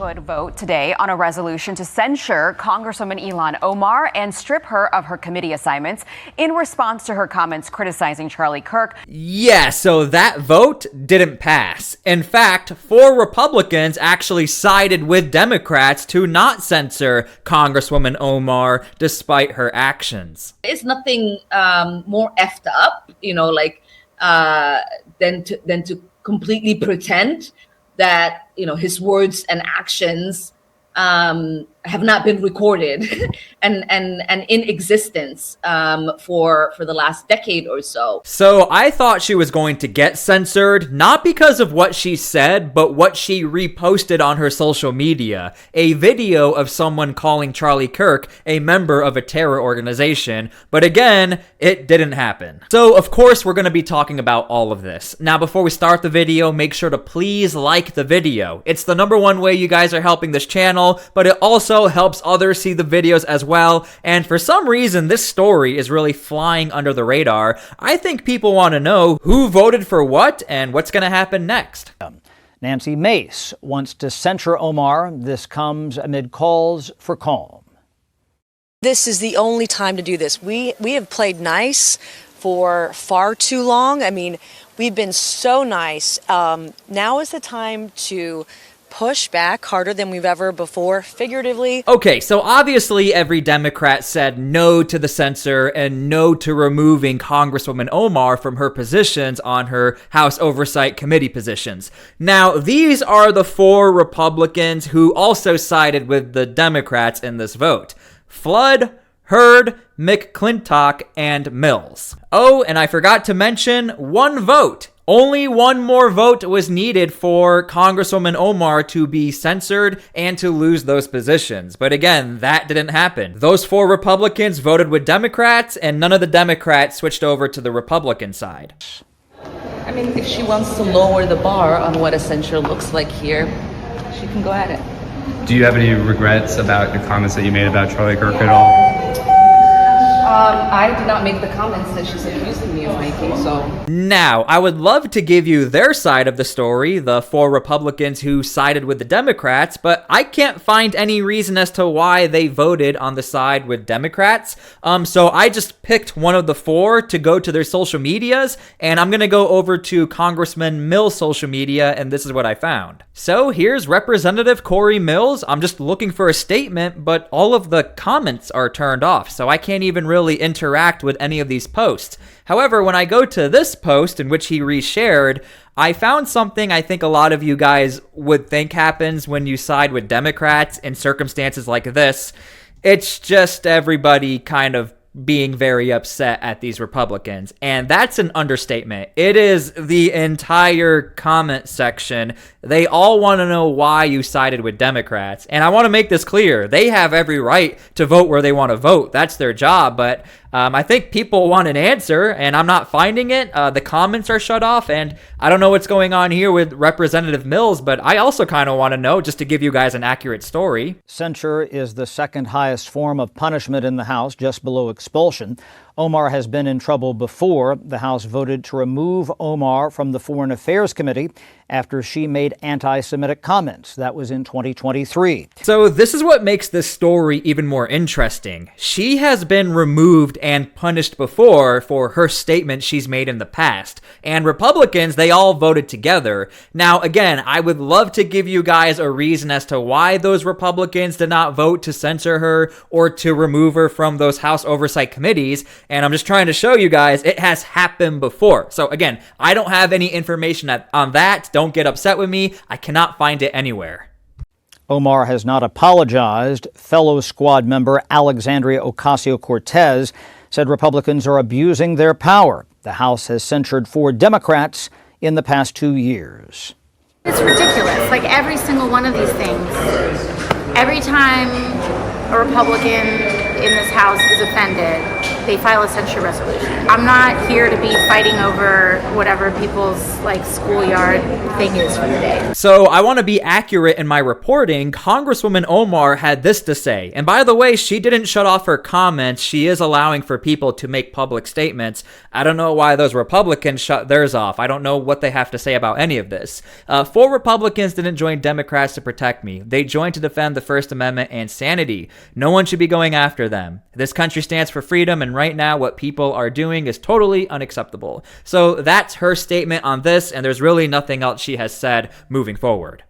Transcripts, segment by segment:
could vote today on a resolution to censure Congresswoman Ilhan Omar and strip her of her committee assignments in response to her comments criticizing Charlie Kirk. Yeah, so that vote didn't pass. In fact, 4 Republicans actually sided with Democrats to not censor Congresswoman Omar despite her actions. It's nothing more effed up, than to completely pretend that, his words and actions have not been recorded and in existence for the last decade or so. So I thought she was going to get censored, not because of what she said, but what she reposted on her social media. A video of someone calling Charlie Kirk a member of a terror organization. But again, it didn't happen. So of course, we're going to be talking about all of this. Now, before we start the video, make sure to please like the video. It's the #1 way you guys are helping this channel, but it also helps others see the videos as well. And for some reason, this story is really flying under the radar. I think people want to know who voted for what and what's going to happen next. Nancy Mace wants to censure Omar. This comes amid calls for calm. This is the only time to do this. We have played nice for far too long. I mean, we've been so nice. Now is the time to push back harder than we've ever before, figuratively. Okay, so obviously every Democrat said no to the censure and no to removing Congresswoman Omar from her positions on her House Oversight Committee positions. Now, these are the 4 Republicans who also sided with the Democrats in this vote. Flood, Hurd, McClintock, and Mills. Oh, and I forgot to mention 1 vote. Only 1 more vote was needed for Congresswoman Omar to be censored and to lose those positions. But again, that didn't happen. Those 4 Republicans voted with Democrats, and none of the Democrats switched over to the Republican side. I mean, if she wants to lower the bar on what a censure looks like here, she can go at it. Do you have any regrets about your comments that you made about Charlie Kirk at all? I did not make the comments that she's accusing me of making, so. Now, I would love to give you their side of the story, the 4 Republicans who sided with the Democrats, but I can't find any reason as to why they voted on the side with Democrats. So I just picked one of the 4 to go to their social medias, and I'm gonna go over to Congressman Mills' social media, and this is what I found. So here's Representative Corey Mills. I'm just looking for a statement, but all of the comments are turned off, so I can't even really interact with any of these posts. However, when I go to this post in which he reshared, I found something I think a lot of you guys would think happens when you side with Democrats in circumstances like this. It's just everybody kind of being very upset at these Republicans, and that's an understatement. It is the entire comment section. They all want to know why you sided with Democrats, and I want to make this clear. They have every right to vote where they want to vote. That's their job, but I think people want an answer, and I'm not finding it. The comments are shut off, and I don't know what's going on here with Representative Mills, but I also kind of want to know, just to give you guys an accurate story. Censure is the 2nd highest form of punishment in the House, just below expulsion. Omar has been in trouble before. The House voted to remove Omar from the Foreign Affairs Committee after she made anti-Semitic comments. That was in 2023. So this is what makes this story even more interesting. She has been removed and punished before for her statements she's made in the past. And Republicans, they all voted together. Now, again, I would love to give you guys a reason as to why those Republicans did not vote to censor her or to remove her from those House Oversight Committees. And I'm just trying to show you guys it has happened before. So again, I don't have any information on that. Don't get upset with me. I cannot find it anywhere. Omar has not apologized. Fellow squad member Alexandria Ocasio-Cortez said Republicans are abusing their power. The House has censured 4 Democrats in the past 2 years. It's ridiculous. Like every single one of these things Every time a Republican in this House is offended, they file a censure resolution. I'm not here to be fighting over whatever people's schoolyard thing is for the day. So I want to be accurate in my reporting. Congresswoman Omar had this to say. And by the way, she didn't shut off her comments. She is allowing for people to make public statements. I don't know why those Republicans shut theirs off. I don't know what they have to say about any of this. 4 Republicans didn't join Democrats to protect me. They joined to defend the First Amendment and sanity. No one should be going after them. This country stands for freedom, and right now what people are doing is totally unacceptable. So that's her statement on this, and there's really nothing else she has said moving forward.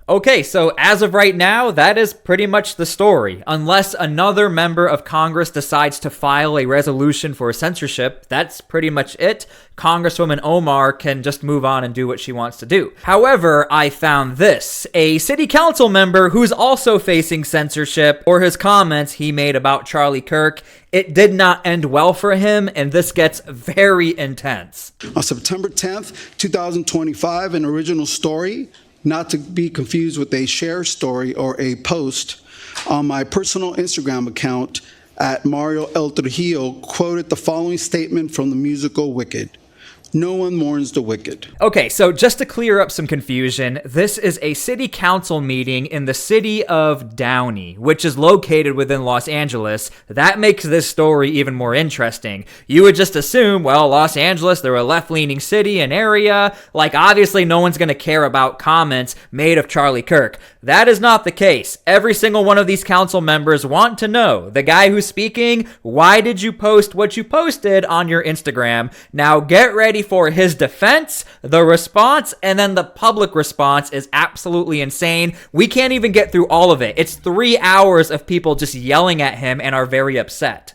Okay, so as of right now, that is pretty much the story. Unless another member of Congress decides to file a resolution for censorship, that's pretty much it. Congresswoman Omar can just move on and do what she wants to do. However, I found this. A city council member who's also facing censorship for his comments he made about Charlie Kirk. It did not end well for him, and this gets very intense. On September 10th, 2025, an original story, not to be confused with a share story or a post, on my personal Instagram account at Mario El Trujillo, quoted the following statement from the musical Wicked. No one mourns the wicked. Okay, so just to clear up some confusion, this is a city council meeting in the city of Downey, which is located within Los Angeles. That makes this story even more interesting. You would just assume, well, Los Angeles, they're a left-leaning city and area. Obviously, no one's going to care about comments made of Charlie Kirk. That is not the case. Every single one of these council members want to know, the guy who's speaking, why did you post what you posted on your Instagram? Now get ready for his defense, the response, and then the public response is absolutely insane. We can't even get through all of it. It's 3 hours of people just yelling at him and are very upset.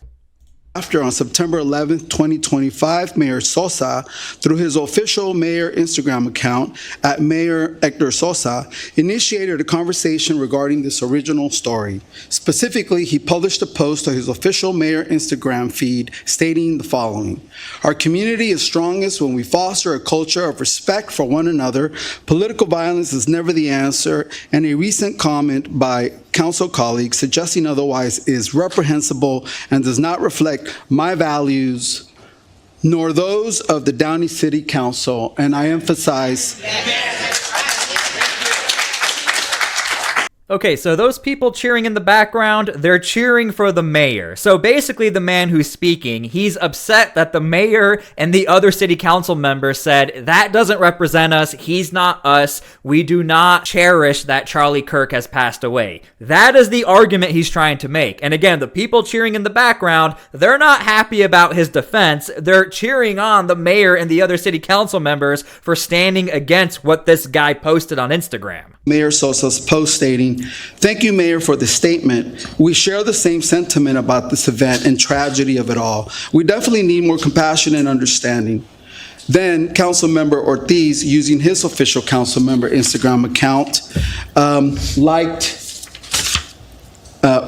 After, on September 11th, 2025, Mayor Sosa, through his official mayor Instagram account at Mayor Hector Sosa, initiated a conversation regarding this original story. Specifically, he published a post on his official mayor Instagram feed stating the following: "Our community is strongest when we foster a culture of respect for one another. Political violence is never the answer, and a recent comment by council colleagues suggesting otherwise is reprehensible and does not reflect my values nor those of the Downey City Council." And I emphasize, Okay, so those people cheering in the background, they're cheering for the mayor. So basically the man who's speaking, he's upset that the mayor and the other city council members said, that doesn't represent us, he's not us, we do not cherish that Charlie Kirk has passed away. That is the argument he's trying to make. And again, the people cheering in the background, they're not happy about his defense, they're cheering on the mayor and the other city council members for standing against what this guy posted on Instagram. Mayor Sosa's post stating, "Thank you, Mayor, for the statement. We share the same sentiment about this event and tragedy of it all. We definitely need more compassion and understanding." Then Councilmember Ortiz, using his official council member Instagram account,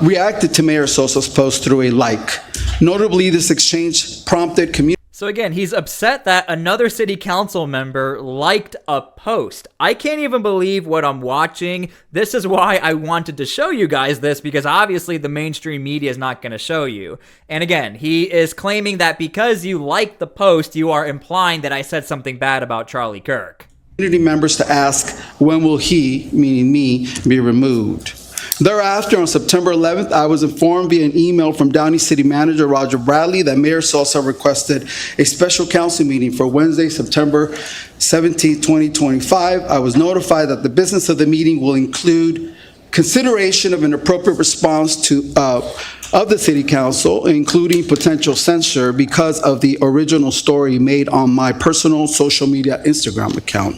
reacted to Mayor Sosa's post through a like. Notably, this exchange prompted community. So again, he's upset that another city council member liked a post. I can't even believe what I'm watching. This is why I wanted to show you guys this, because obviously the mainstream media is not going to show you. And again, he is claiming that because you liked the post, you are implying that I said something bad about Charlie Kirk. Community members to ask, when will he, meaning me, be removed? Thereafter, on September 11th, I was informed via an email from Downey City Manager Roger Bradley that Mayor Sosa requested a special council meeting for Wednesday, September 17th, 2025. I was notified that the business of the meeting will include consideration of an appropriate response of the City Council, including potential censure because of the original story made on my personal social media Instagram account.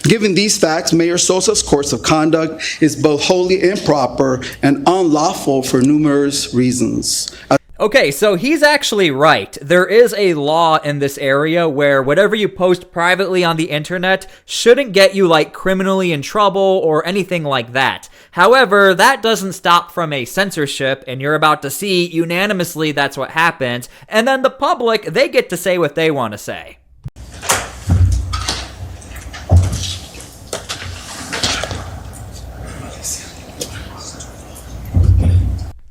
Given these facts, Mayor Sosa's course of conduct is both wholly improper and unlawful for numerous reasons. Okay, so he's actually right. There is a law in this area where whatever you post privately on the internet shouldn't get you criminally in trouble or anything like that. However, that doesn't stop from a censorship, and you're about to see unanimously that's what happens, and then the public, they get to say what they want to say.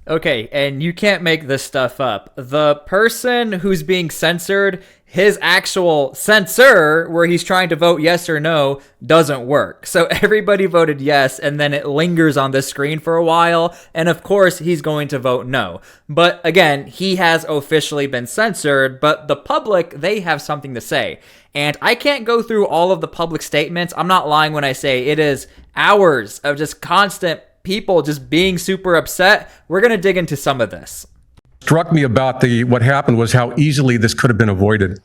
Okay, and you can't make this stuff up. The person who's being censored, his actual censor, where he's trying to vote yes or no, doesn't work. So everybody voted yes, and then it lingers on the screen for a while, and of course he's going to vote no. But again, he has officially been censored, but the public, they have something to say. And I can't go through all of the public statements. I'm not lying when I say it is hours of just constant people just being super upset. We're going to dig into some of this. Struck me about what happened was how easily this could have been avoided.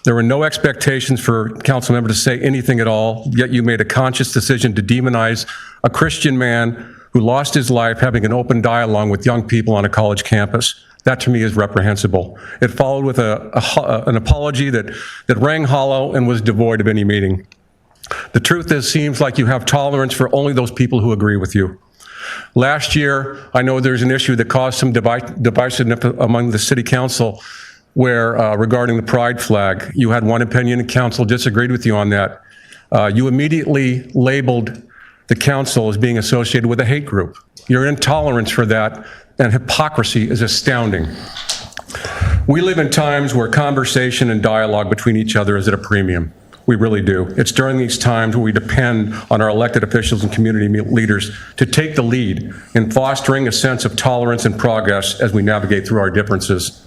There were no expectations for council member to say anything at all, yet you made a conscious decision to demonize a Christian man who lost his life having an open dialogue with young people on a college campus. That to me is reprehensible. It followed with an apology that rang hollow and was devoid of any meaning. The truth is, seems like you have tolerance for only those people who agree with you. Last year, I know there's an issue that caused some divisiveness among the city council where regarding the pride flag, you had one opinion and council disagreed with you on that. You immediately labeled the council as being associated with a hate group. Your intolerance for that and hypocrisy is astounding. We live in times where conversation and dialogue between each other is at a premium. We really do. It's during these times where we depend on our elected officials and community leaders to take the lead in fostering a sense of tolerance and progress as we navigate through our differences.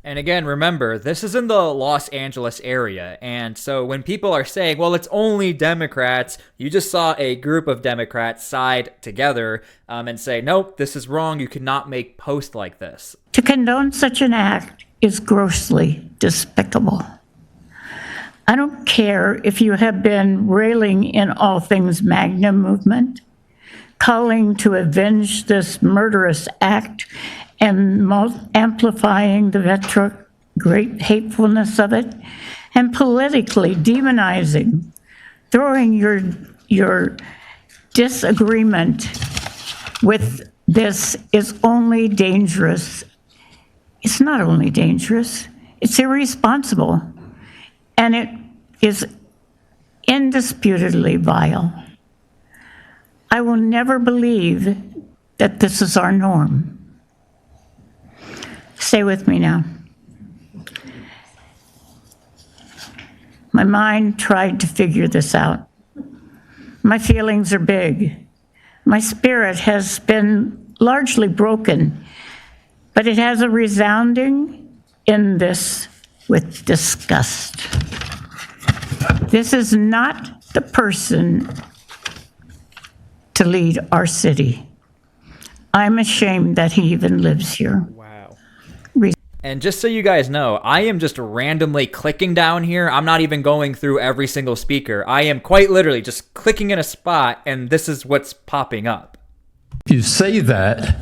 And again, remember, this is in the Los Angeles area. And so when people are saying, well, it's only Democrats, you just saw a group of Democrats side together and say, nope, this is wrong. You cannot make posts like this. To condone such an act is grossly despicable. I don't care if you have been railing in all things MAGA movement, calling to avenge this murderous act, and amplifying the great hatefulness of it, and politically demonizing, throwing your disagreement with this is only dangerous. It's not only dangerous, it's irresponsible. And it is indisputably vile. I will never believe that this is our norm. Stay with me now. My mind tried to figure this out. My feelings are big. My spirit has been largely broken, but it has a resounding in this with disgust. This is not the person to lead our city. I'm ashamed that he even lives here. Wow. And just so you guys know, I am just randomly clicking down here. I'm not even going through every single speaker. I am quite literally just clicking in a spot, and this is what's popping up. You say that,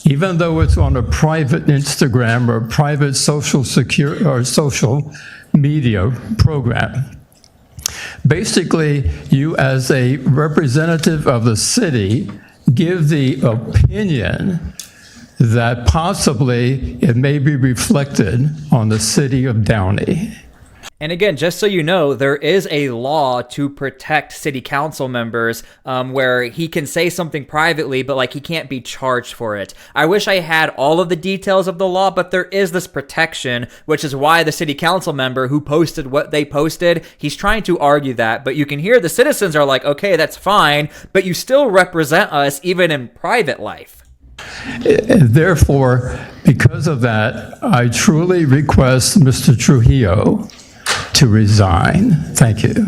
even though it's on a private Instagram or private social media program. Basically, you as a representative of the city give the opinion that possibly it may be reflected on the city of Downey. And again, just so you know, there is a law to protect city council members where he can say something privately, but like he can't be charged for it. I wish I had all of the details of the law, but there is this protection, which is why the city council member who posted what they posted, he's trying to argue that. But you can hear the citizens are like, okay, that's fine, but you still represent us even in private life. Therefore, because of that, I truly request Mr. Trujillo to resign. Thank you.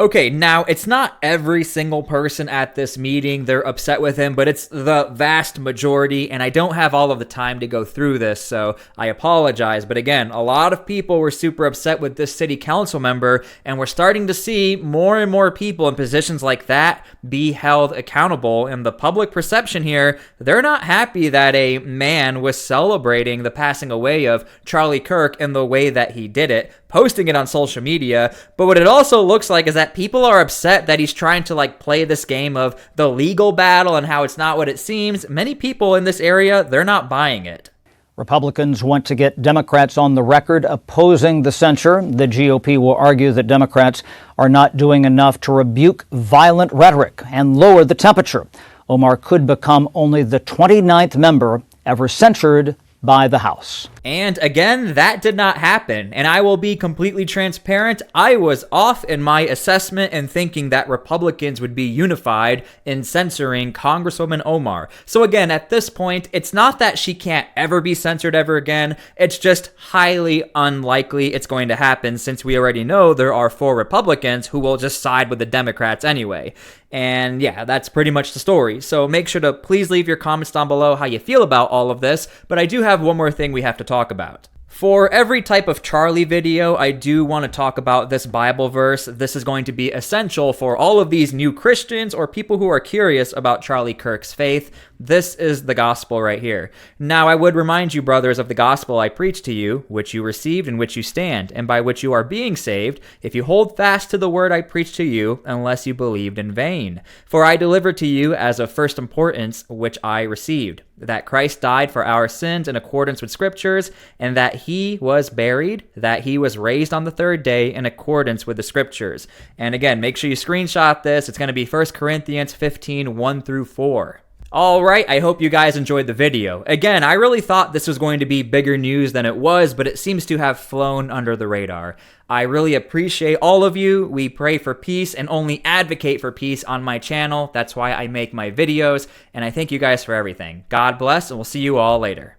Okay, now it's not every single person at this meeting they're upset with him, but it's the vast majority, and I don't have all of the time to go through this, so I apologize. But again, a lot of people were super upset with this city council member, and we're starting to see more and more people in positions like that be held accountable. And the public perception here, they're not happy that a man was celebrating the passing away of Charlie Kirk in the way that he did it, posting it on social media. But what it also looks like is that people are upset that he's trying to like play this game of the legal battle and how it's not what it seems. Many people in this area, they're not buying it. Republicans want to get Democrats on the record opposing the censure. The GOP will argue that Democrats are not doing enough to rebuke violent rhetoric and lower the temperature. Omar could become only the 29th member ever censured by the House. And again, that did not happen. And I will be completely transparent. I was off in my assessment and thinking that Republicans would be unified in censoring Congresswoman Omar. So again, at this point, it's not that she can't ever be censored ever again. It's just highly unlikely it's going to happen, since we already know there are 4 Republicans who will just side with the Democrats anyway. And yeah, that's pretty much the story. So make sure to please leave your comments down below how you feel about all of this. But I do have one more thing we have to talk about. For every type of Charlie video, I do want to talk about this Bible verse. This is going to be essential for all of these new Christians or people who are curious about Charlie Kirk's faith. This is the gospel right here. Now, I would remind you, brothers, of the gospel I preached to you, which you received, in which you stand, and by which you are being saved, if you hold fast to the word I preached to you, unless you believed in vain. For I delivered to you as of first importance, which I received, that Christ died for our sins in accordance with Scriptures, and that he was buried, that he was raised on the 3rd day in accordance with the Scriptures. And again, make sure you screenshot this. It's going to be 1 Corinthians 15, 1 through 4. Alright, I hope you guys enjoyed the video. Again, I really thought this was going to be bigger news than it was, but it seems to have flown under the radar. I really appreciate all of you. We pray for peace and only advocate for peace on my channel. That's why I make my videos, and I thank you guys for everything. God bless, and we'll see you all later.